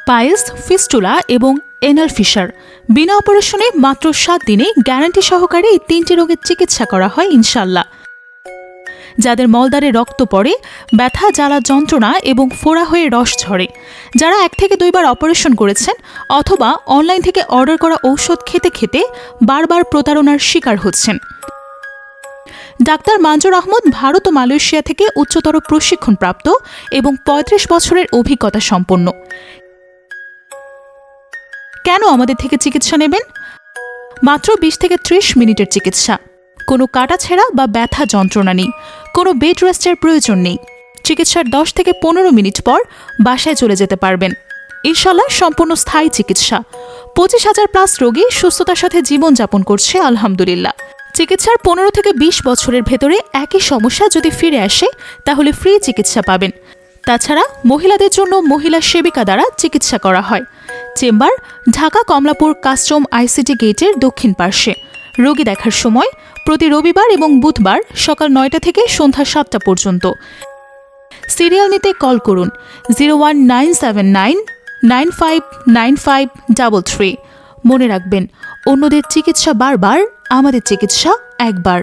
Piles, fistula এবং anal fisher বিনা অপারেশনে মাত্র 7 দিনে গ্যারান্টি সহকারে এই 3টি রোগের চিকিৎসা করা হয় ইনশাল্লাহ। যাদের মলদ্বারে রক্ত পড়ে, ব্যথা, জ্বালা, যন্ত্রণা এবং ফোড়া হয়ে রস ঝরে, যারা 1 থেকে 2 বার অপারেশন করেছেন অথবা অনলাইন থেকে অর্ডার করা ঔষধ খেতে খেতে বারবার প্রতারণার শিকার হচ্ছেন। ডাক্তার মানজুর আহমদ ভারত ও মালয়েশিয়া থেকে উচ্চতর প্রশিক্ষণপ্রাপ্ত এবং 35 বছরের অভিজ্ঞতা সম্পন্ন। কেন আমাদের থেকে চিকিৎসা নেবেন? মাত্র 20 থেকে 30 মিনিটের চিকিৎসা, কোনো কাটাছেঁড়া বা ব্যথা যন্ত্রণা নেই, কোনো বেড রেস্টের প্রয়োজন নেই। চিকিৎসার 10 থেকে 15 মিনিট পর বাসায় চলে যেতে পারবেন। ইনশাল্লাহ সম্পূর্ণ স্থায়ী চিকিৎসা। 25,000+ রোগী সুস্থতার সাথে জীবনযাপন করছে আলহামদুলিল্লাহ। চিকিৎসার 15 থেকে 20 বছরের ভেতরে একই সমস্যা যদি ফিরে আসে তাহলে ফ্রি চিকিৎসা পাবেন। তাছাড়া মহিলাদের জন্য মহিলা সেবিকা দ্বারা চিকিৎসা করা হয়। Chamber Dhaka Kamalapur custom ICT গেটের দক্ষিণ পার্শ্বে। রোগী দেখার সময় প্রতি রবিবার এবং বুধবার সকাল 9টা থেকে সন্ধ্যা 7টা পর্যন্ত। সিরিয়াল নিতে কল করুন 01979959533। মনে রাখবেন, অন্যদের চিকিৎসা বারবার, আমাদের চিকিৎসা একবার।